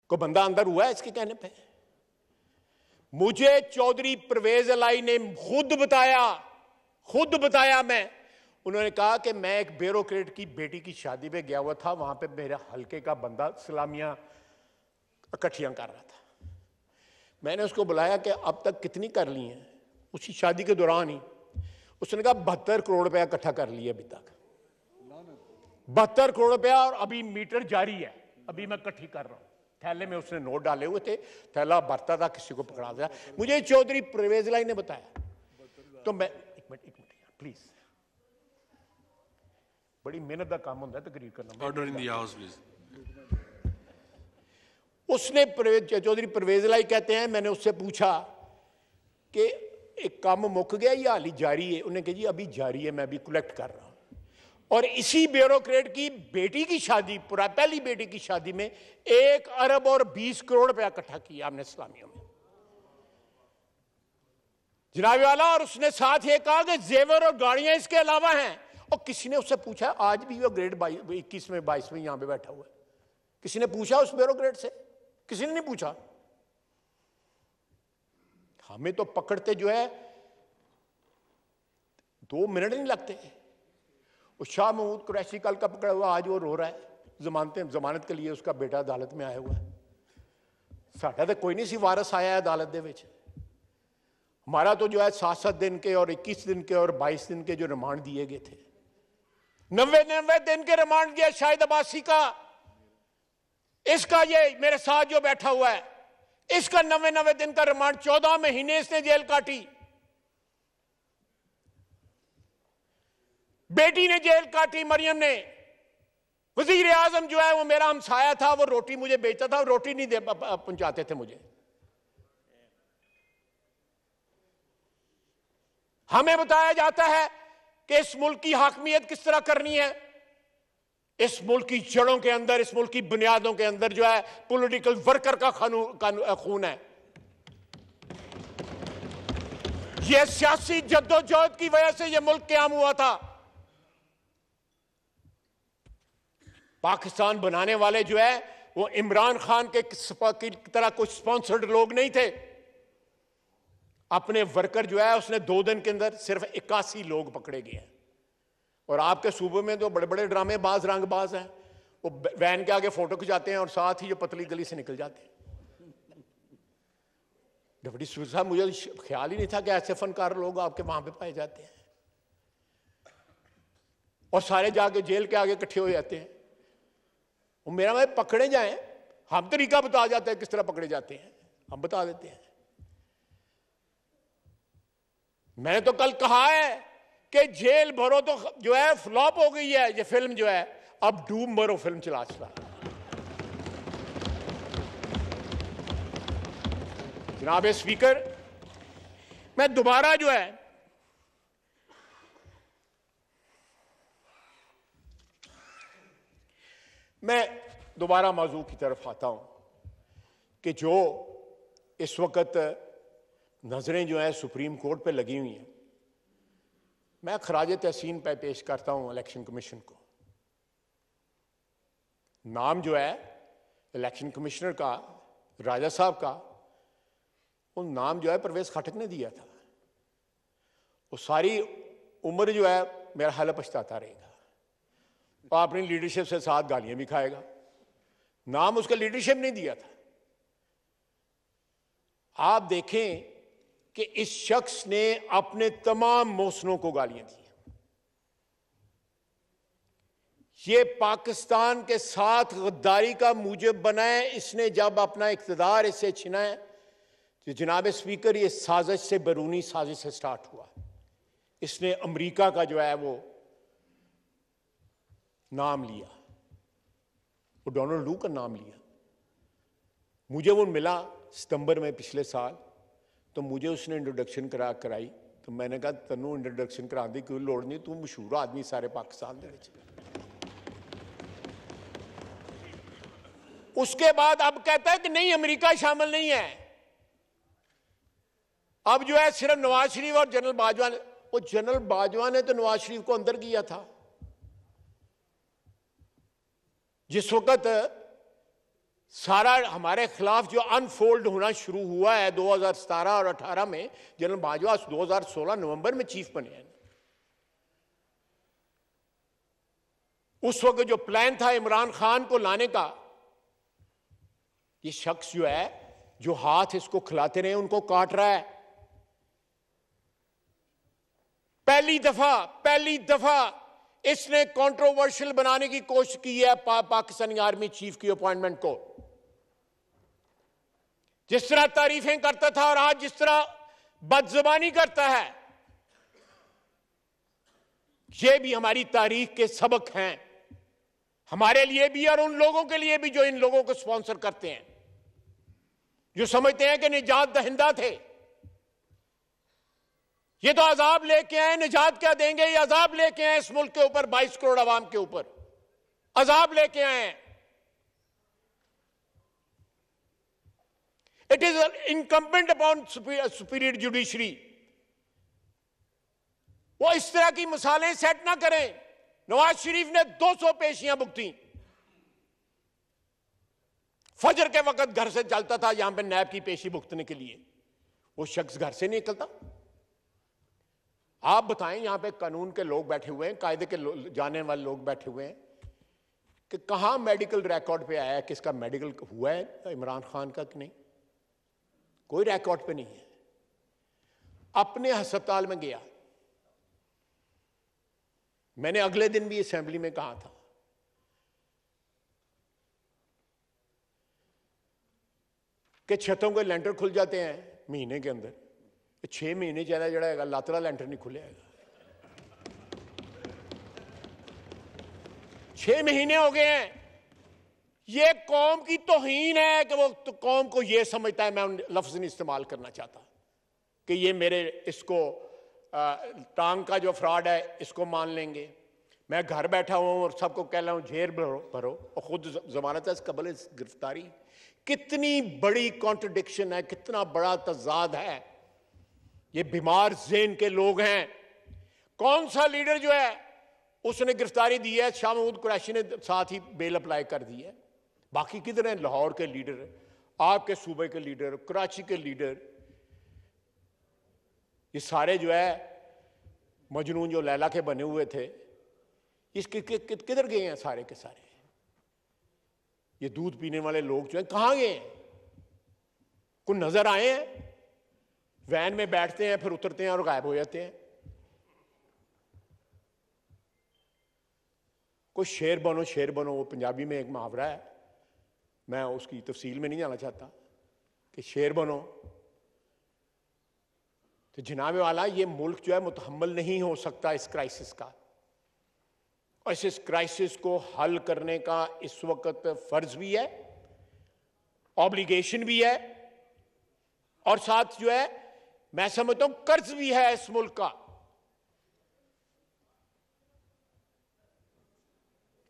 कोई बंदा अंदर हुआ है इसके कहने पे? मुझे चौधरी परवेज इलाही ने खुद बताया मैं, उन्होंने कहा कि मैं एक ब्यूरोक्रेट की बेटी की शादी पे गया हुआ था, वहां पे मेरे हल्के का बंदा सलामियां इकट्ठियां कर रहा था। मैंने उसको बुलाया कि अब तक कितनी कर ली हैं, उसी शादी के दौरान ही उसने कहा 72 करोड़ रुपया इकट्ठा कर लिया अभी तक, 72 करोड़ रुपया, और अभी मीटर जारी है, अभी मैं इकट्ठी कर रहा हूं। थैले में उसने नोट डाले हुए थे, थैला भरता था, किसी को पकड़ा दिया। मुझे चौधरी परवेज इलाही ने बताया। तो मैं एक मिनट प्लीज, बड़ी मेहनत का काम होता है तकरीर करना। Order in the house please. उसने चौधरी परवेज इलाही कहते हैं, मैंने उससे पूछा कि एक काम मुक गया या हाली जारी है? उन्होंने कहा जी अभी जारी है, मैं अभी कलेक्ट कर रहा हूं। और इसी ब्यूरोक्रेट की बेटी की शादी, पहली बेटी की शादी में 1 अरब और 20 करोड़ रुपया इकट्ठा किया हमने इस्लामियों में, जनाब वाला। और उसने साथ ये कहा कि जेवर और गाड़ियां इसके अलावा हैं। और किसी ने उससे पूछा, आज भी वो ग्रेड 21 में 22 में यहां पे बैठा हुआ है, किसी ने पूछा उस ब्यूरोक्रेट से? किसी ने नहीं पूछा। हमें तो पकड़ते जो है 2 मिनट नहीं लगते। वो शाह महमूद कुरैशी कल का पकड़ा हुआ, आज वो रो रहा है जमानत के लिए, उसका बेटा अदालत में आया हुआ है। साढ़ा तो कोई नहीं सी वारस आया है अदालत दे विच। हमारा तो जो है 7-7 दिन के और 21 दिन के और 22 दिन के जो रिमांड दिए गए थे, 90 दिन के रिमांड दिया शाहिद अब्बासी का। इसका ये मेरे साथ जो बैठा हुआ है, इसका 90 दिन का रिमांड, 14 महीने इसने जेल काटी। बेटी ने जेल काटी, मरियम ने। वजीर आजम जो है वो मेरा हमसाया था, वो रोटी मुझे बेचता था, रोटी नहीं दे पहुंचाते थे मुझे। हमें बताया जाता है कि इस मुल्क की हाकमियत किस तरह करनी है। इस मुल्क की जड़ों के अंदर, इस मुल्क की बुनियादों के अंदर जो है पॉलिटिकल वर्कर का खून है। यह सियासी जद्दोजहद की वजह से यह मुल्क कायम हुआ था। पाकिस्तान बनाने वाले जो है वो इमरान खान के की तरह कोई स्पॉन्सर्ड लोग नहीं थे। अपने वर्कर जो है उसने 2 दिन के अंदर सिर्फ 81 लोग पकड़े गए हैं। और आपके सूबे में तो बड़े बड़े ड्रामेबाज, रंगबाज हैं, वो वैन के आगे फोटो खिंचाते हैं और साथ ही जो पतली गली से निकल जाते हैं। डिप्टी स्पीकर साहब, मुझे ख्याल ही नहीं था कि ऐसे फनकार लोग आपके वहां पे पाए जाते हैं। और सारे जाके जेल के आगे इकट्ठे हो जाते हैं। वो मेरा भाई पकड़े जाएं, हम तरीका बता जाते हैं किस तरह पकड़े जाते हैं, हम बता देते हैं। मैंने तो कल कहा है कि जेल भरो तो जो है फ्लॉप हो गई है ये फिल्म जो है, अब डूब मरो फिल्म चला। जनाब स्पीकर, मैं दोबारा जो है मौजू की तरफ आता हूं कि जो इस वक्त नजरें जो है सुप्रीम कोर्ट पे लगी हुई हैं, मैं खराज तहसीन पे पेश करता हूं इलेक्शन कमीशन को। नाम जो है इलेक्शन कमिश्नर का, राजा साहब का, वो नाम जो है परवेज खटक ने दिया था। वो सारी उम्र जो है मेरा हाल पछताता रहेगा और अपनी लीडरशिप से साथ गालियां भी खाएगा। नाम उसका लीडरशिप नहीं दिया था। आप देखें कि इस शख्स ने अपने तमाम मौसनों को गालियां दी। ये पाकिस्तान के साथ गद्दारी का मूजब बना है। इसने जब अपना इख्तिदार इससे छीना है तो जनाब स्पीकर, ये साजिश से, बैरूनी साजिश से स्टार्ट हुआ। इसने अमेरिका का जो है वो नाम लिया, वो डोनाल्ड लू का नाम लिया। मुझे वो मिला सितंबर में पिछले साल, तो मुझे उसने इंट्रोडक्शन कराई। तो मैंने कहा तैनू इंट्रोडक्शन कराने की कोई लोड़ नहीं, तू मशहूर आदमी सारे पाकिस्तान दे विच। उसके बाद अब कहता है कि नहीं अमेरिका शामिल नहीं है। अब जो है सिर्फ नवाज शरीफ और जनरल बाजवा ने, वो जनरल बाजवा ने तो नवाज शरीफ को अंदर किया था। जिस वक्त सारा हमारे खिलाफ जो अनफोल्ड होना शुरू हुआ है 2017 और 18 में, जनरल बाजवा 2016 नवंबर में चीफ बने हैं। उस वक्त जो प्लान था इमरान खान को लाने का, ये शख्स जो है, जो हाथ इसको खिलाते रहे उनको काट रहा है। पहली दफा इसने कंट्रोवर्शियल बनाने की कोशिश की है पाकिस्तानी आर्मी चीफ की अपॉइंटमेंट को। जिस तरह तारीफें करता था और आज जिस तरह बदजुबानी करता है, ये भी हमारी तारीख के सबक हैं, हमारे लिए भी और उन लोगों के लिए भी जो इन लोगों को स्पॉन्सर करते हैं, जो समझते हैं कि निजात दहिंदा थे। ये तो अजाब लेके आए, निजात क्या देंगे? ये अजाब लेके आए इस मुल्क के ऊपर, 22 करोड़ आवाम के ऊपर अजाब लेके आए। It is incumbent upon superior judiciary. वो इस तरह की मिसालें सेट ना करें। नवाज शरीफ ने 200 पेशियां भुगती, फजर के वक्त घर से चलता था यहां पे नैब की पेशी भुगतने के लिए, वो शख्स घर से निकलता। आप बताएं, यहां पे कानून के लोग बैठे हुए हैं, कायदे के जाने वाले लोग बैठे हुए हैं, कि कहां मेडिकल रिकॉर्ड पे आया है किसका मेडिकल हुआ है इमरान खान का कि नहीं? कोई रिकॉर्ड पे नहीं है। अपने अस्पताल में गया, मैंने अगले दिन भी असेंबली में कहा था कि छतों के लेंटर खुल जाते हैं महीने के अंदर, 6 महीने चला जड़ा लातरा लेंटर नहीं खुलेगा। 6 महीने हो गए हैं। ये कौम की तौहीन है कि वो तो कौम को ये समझता है, मैं उन लफ्ज नहीं इस्तेमाल करना चाहता, कि ये मेरे इसको टांग का जो फ्रॉड है इसको मान लेंगे। मैं घर बैठा हूं और सबको कह रहा हूं जेल भरो और खुद जमानत है कबल गिरफ्तारी। कितनी बड़ी कॉन्ट्रडिक्शन है, कितना बड़ा तजाद है। ये बीमार ज़हन के लोग हैं। कौन सा लीडर जो है उसने गिरफ्तारी दी है? शाह महमूद कुरैशी ने साथ ही बेल अप्लाई कर दी है। बाकी किधर हैं? लाहौर के लीडर, आपके सूबे के लीडर, कराची के लीडर, ये सारे जो है मजनून जो लैला के बने हुए थे, इसके किधर गए हैं सारे के सारे? ये दूध पीने वाले लोग जो हैं कहां गए हैं? कोई नजर आए हैं? वैन में बैठते हैं फिर उतरते हैं और गायब हो जाते हैं। कोई शेर बनो, वो पंजाबी में एक मुहावरा है, मैं उसकी तफसील में नहीं जाना चाहता, कि शेर बनो। तो जनाब वाला, ये मुल्क जो है मुतहम्मल नहीं हो सकता इस क्राइसिस का, और इस क्राइसिस को हल करने का इस वक्त फर्ज भी है, ऑब्लिगेशन भी है, और साथ जो है मैं समझता हूं कर्ज भी है इस मुल्क का,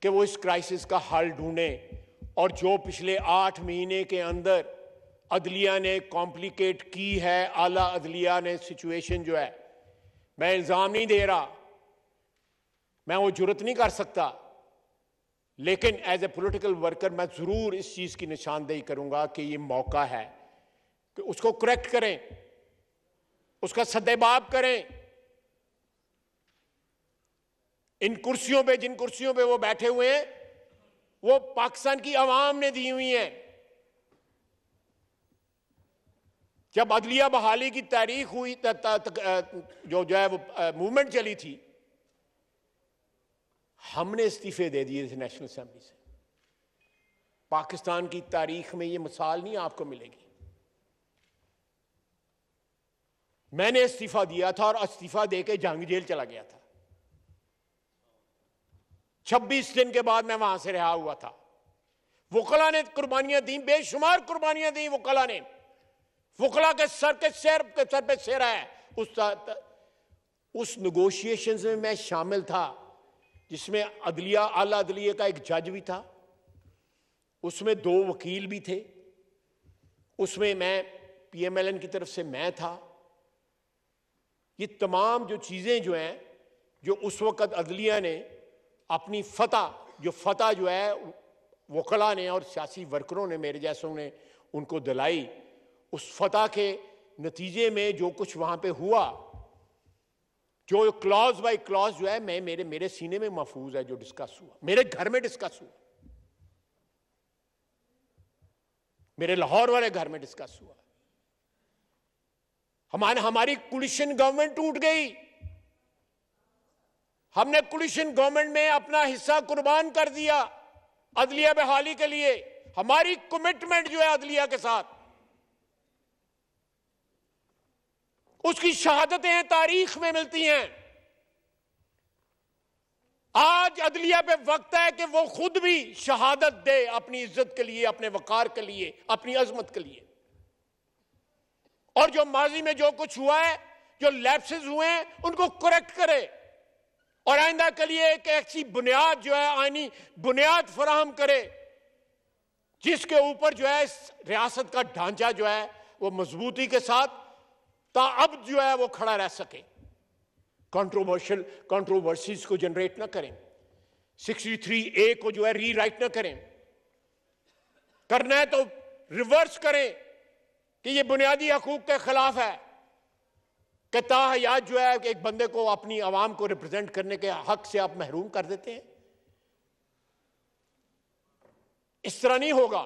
कि वो इस क्राइसिस का हल ढूंढे। और जो पिछले 8 महीने के अंदर अदलिया ने कॉम्प्लिकेट की है, आला अदलिया ने सिचुएशन जो है, मैं इल्जाम नहीं दे रहा, मैं वो जुर्रत नहीं कर सकता, लेकिन एज ए पॉलिटिकल वर्कर मैं जरूर इस चीज की निशानदेही करूंगा कि ये मौका है कि उसको करेक्ट करें, उसका सद्देबाब करें। इन कुर्सियों पे, जिन कुर्सियों पे वो बैठे हुए हैं, वो पाकिस्तान की आवाम ने दी हुई हैं। जब अदलिया बहाली की तारीख हुई, जो है वो मूवमेंट चली थी, हमने इस्तीफे दे दिए थे नेशनल असेंबली से। पाकिस्तान की तारीख में ये मिसाल नहीं आपको मिलेगी। मैंने इस्तीफा दिया था और इस्तीफा देके जंग जेल चला गया था। 26 दिन के बाद मैं वहां से रिहा हुआ था। वकला ने कुर्बानियां दी, बेशुमार कुर्बानियां दी वकला ने। वकला के सर पे सिर है। उस नेगोशिएशंस में मैं शामिल था, जिसमें अदलिया, आला अदलिया का एक जज भी था, उसमें 2 वकील भी थे, उसमें मैं PMLN की तरफ से मैं था। ये तमाम जो चीजें जो हैं, जो उस वक्त अदलिया ने अपनी फतह जो है वकला ने और सियासी वर्करों ने, मेरे जैसों ने उनको दिलाई। उस फतह के नतीजे में जो कुछ वहां पे हुआ, जो क्लॉज बाय क्लॉज जो है मेरे सीने में महफूज है, जो डिस्कस हुआ, मेरे घर में डिस्कस हुआ, मेरे लाहौर वाले घर में डिस्कस हुआ। हमारी कोलिशन गवर्नमेंट टूट गई। हमने कोलिशन गवर्नमेंट में अपना हिस्सा कुर्बान कर दिया अदलिया बहाली के लिए। हमारी कमिटमेंट जो है अदलिया के साथ, उसकी शहादतें तारीख में मिलती हैं। आज अदलिया पे वक्त है कि वो खुद भी शहादत दे अपनी इज्जत के लिए, अपने वकार के लिए, अपनी अजमत के लिए। और जो माजी में जो कुछ हुआ है, जो लैप्सेस हुए हैं, उनको करेक्ट करे और आइंदा के लिए एक ऐसी बुनियाद जो है, आईनी बुनियाद फराहम करे जिसके ऊपर जो है इस रियासत का ढांचा जो है वो मजबूती के साथ अब जो है वो खड़ा रह सके। कंट्रोवर्सीज को जनरेट ना करें, 63A को जो है रीराइट ना करें। करना है तो रिवर्स करें कि ये बुनियादी हकूक के खिलाफ है कि ताहयात जो है एक बंदे को अपनी आवाम को रिप्रेजेंट करने के हक से आप महरूम कर देते हैं। इस तरह नहीं होगा।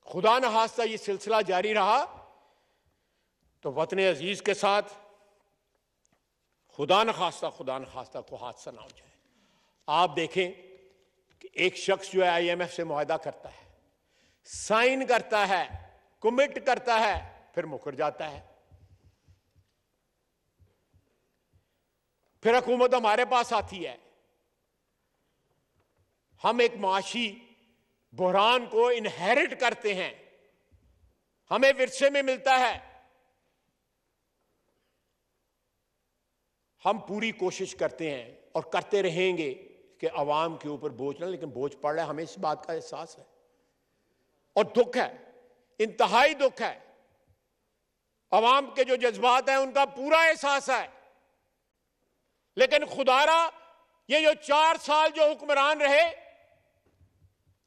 खुदा न खास्ता ये सिलसिला जारी रहा तो वतन अजीज के साथ खुदा न खास्ता को हादसा ना हो जाए। आप देखें कि एक शख्स जो है IMF से मुआहदा करता है, साइन करता है, कमिट करता है, फिर मुकर जाता है। फिर हुकूमत हमारे पास आती है, हम एक माशी बहरान को इनहेरिट करते हैं, हमें विरसे में मिलता है। हम पूरी कोशिश करते हैं और करते रहेंगे कि अवाम के ऊपर बोझ ना, लेकिन बोझ पड़ रहा है, हमें इस बात का एहसास है और दुख है, इंतहाई दुख है। अवाम के जो जज्बात हैं उनका पूरा एहसास है, लेकिन खुदारा ये जो 4 साल जो हुक्मरान रहे,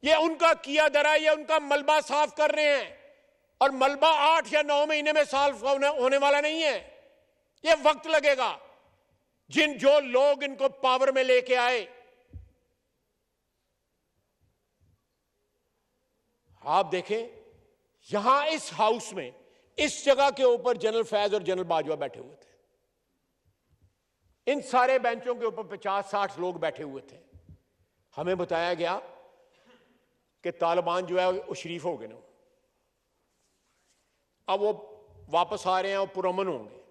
ये उनका किया दरा, ये उनका मलबा साफ कर रहे हैं और मलबा 8 या 9 महीने में साफ होने वाला नहीं है। ये वक्त लगेगा। जो लोग इनको पावर में लेके आए, आप देखें यहां इस हाउस में, इस जगह के ऊपर जनरल फैज और जनरल बाजवा बैठे हुए थे। इन सारे बेंचों के ऊपर 50-60 लोग बैठे हुए थे। हमें बताया गया कि तालिबान जो है वो शरीफ हो गए ना, अब वो वापस आ रहे हैं और पुरअमन होंगे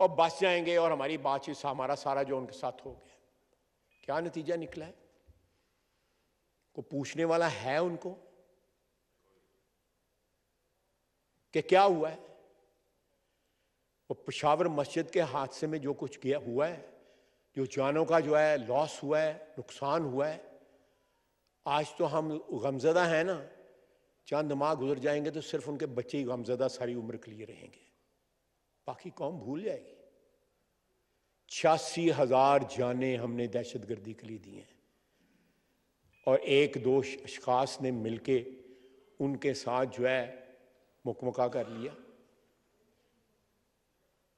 और बच जाएंगे और हमारी बातचीत हमारा सारा जो उनके साथ हो गया। क्या नतीजा निकला है? को पूछने वाला है उनको कि क्या हुआ है? वो पेशावर मस्जिद के हादसे में जो कुछ किया हुआ है, जो जानों का जो है लॉस हुआ है, नुकसान हुआ है, आज तो हम गमज़दा हैं ना। चंद माह गुजर जाएंगे तो सिर्फ उनके बच्चे ही गमज़दा सारी उम्र के लिए रहेंगे, बाकी कौम भूल जाएगी। 86,000 जानें हमने दहशतगर्दी के लिए दी हैं और 1-2 अशखास ने मिलके उनके साथ जो है मुकमका कर लिया।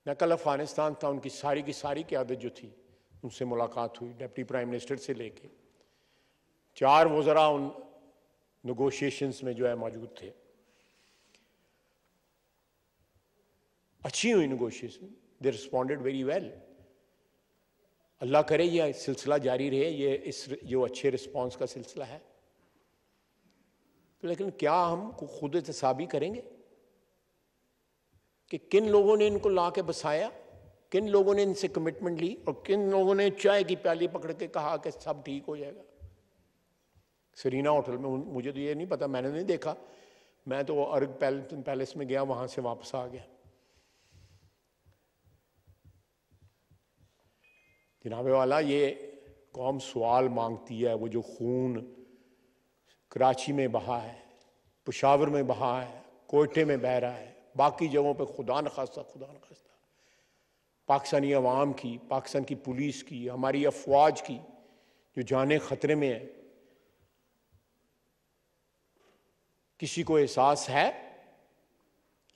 मैं कल अफगानिस्तान था, उनकी सारी की सारी क़यादत जो थी उनसे मुलाकात हुई, डिप्टी प्राइम मिनिस्टर से लेके 4 वज़रा उन नेगोशिएशंस में जो है मौजूद थे। अच्छी हुई negotiation, they responded very well. अल्लाह करे ये सिलसिला जारी रहे, ये जो अच्छे रिस्पॉन्स का सिलसिला है। तो लेकिन क्या हम खुद एहतसाबी करेंगे कि किन लोगों ने इनको ला के बसाया, किन लोगों ने इनसे कमिटमेंट ली और किन लोगों ने चाय की प्याली पकड़ के कहा कि सब ठीक हो जाएगा। सरीना होटल में, मुझे तो ये नहीं पता, मैंने नहीं देखा, मैं तो अर्ग पैलेस में गया, वहां से वापस आ गया। जनाबे वाला, ये कौम सवाल मांगती है। वो जो खून कराची में बहा है, पेशावर में बहा है, कोयटे में बह रहा है, बाकी जगहों पे खुदा न खास्ता पाकिस्तानी अवाम की, पाकिस्तान की पुलिस की, हमारी अफवाज की जो जाने खतरे में है, किसी को एहसास है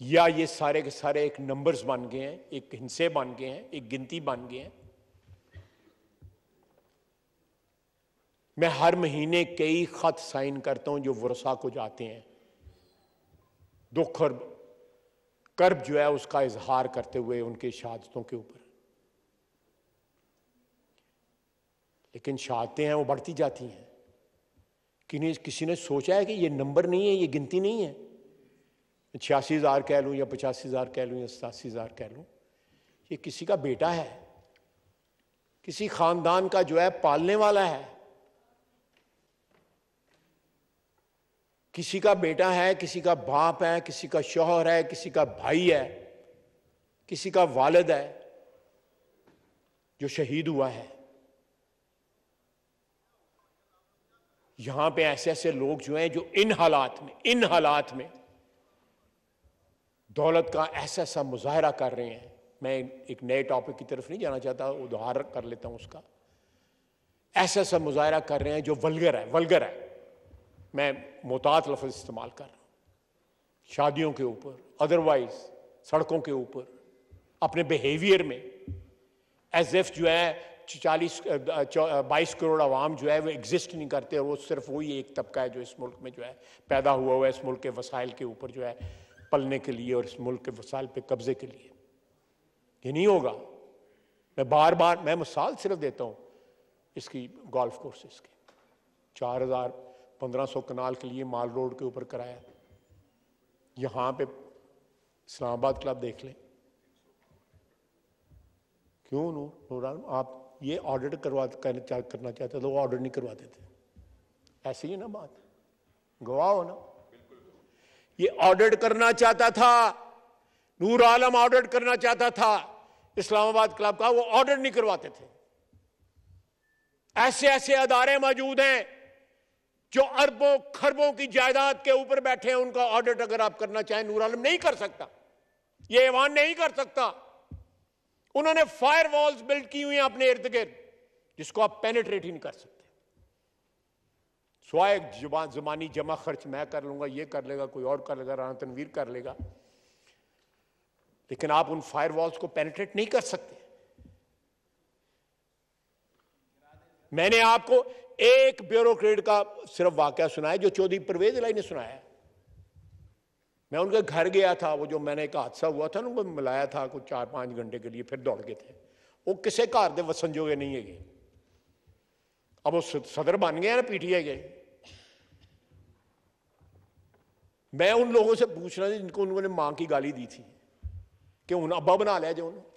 या ये सारे के सारे एक नंबर्स बन गए हैं, एक हिस्से बन गए हैं, एक गिनती बन गए हैं? मैं हर महीने कई खत साइन करता हूं जो वरसा को जाते हैं, दुख और कर्ब जो है उसका इजहार करते हुए उनके शहादतों के ऊपर। लेकिन शहादतें हैं वो बढ़ती जाती हैं। किसी ने सोचा है कि ये नंबर नहीं है, ये गिनती नहीं है। 86,000 कह लूं या 85,000 कह लूं या 87,000 कह लूं, ये किसी का बेटा है, किसी खानदान का जो है पालने वाला है, किसी का बेटा है, किसी का बाप है, किसी का शौहर है, किसी का भाई है, किसी का वालिद है जो शहीद हुआ है। यहां पे ऐसे ऐसे लोग जो हैं जो इन हालात में दौलत का ऐसा ऐसा मुजाहरा कर रहे हैं। मैं एक नए टॉपिक की तरफ नहीं जाना चाहता, उदाहरण कर लेता हूं उसका। ऐसा ऐसा मुजाहरा कर रहे हैं जो वल्गर है। मैं मोहतात लफ्ज इस्तेमाल कर रहा हूं। शादियों के ऊपर, अदरवाइज सड़कों के ऊपर, अपने बिहेवियर में एज इफ जो है 22 करोड़ आवाम जो है वो एग्जिस्ट नहीं करते, और वो सिर्फ वही एक तबका है जो इस मुल्क में जो है पैदा हुआ है, इस मुल्क के वसाइल के ऊपर जो है पलने के लिए और इस मुल्क के वसाइल पे कब्जे के लिए। ये नहीं होगा। मैं मिसाल सिर्फ देता हूं इसकी, गोल्फ कोर्सेस की 4,000-1,500 कनाल के लिए माल रोड के ऊपर कराया। यहां पे इस्लामाबाद क्लब देख लें। क्यों नूरान आप ये ऑडिट करना चाहते तो वो ऑडिट नहीं करवाते थे? ऐसी ही ना बात, गवाह हो ना। ये ऑडिट करना चाहता था, नूर आलम ऑडिट करना चाहता था इस्लामाबाद क्लब का, वो ऑडिट नहीं करवाते थे। ऐसे ऐसे अदारे मौजूद हैं जो अरबों खरबों की जायदाद के ऊपर बैठे हैं, उनका ऑडिट अगर आप करना चाहें नूर आलम नहीं कर सकता, ये ऐवान नहीं कर सकता। उन्होंने फायर वॉल्स बिल्ड की हुई हैं अपने इर्द गिर्द, जिसको आप पेनिट्रेट ही नहीं कर सकते। स्वाय जुबानी जमा खर्च मैं कर लूंगा, ये कर लेगा, कोई और कर लेगा, राना तनवीर कर लेगा, लेकिन आप उन फायर वॉल्स को पेनिट्रेट नहीं कर सकते। मैंने आपको एक ब्यूरोक्रेट का सिर्फ वाकया सुनाया जो चौधरी परवेज इलाही ने सुनाया। मैं उनके घर गया था, वो जो मैंने एक हादसा हुआ था ना, उनको मिलाया था कुछ 4-5 घंटे के लिए, फिर दौड़ गए थे। वो किसे घर दे वसन जोगे नहीं है। अब वो सदर बन गए ना पीटीआई के। मैं उन लोगों से पूछ रहा था जिनको उन्होंने मां की गाली दी थी कि उन अब्बा बना लिया जो उन्होंने।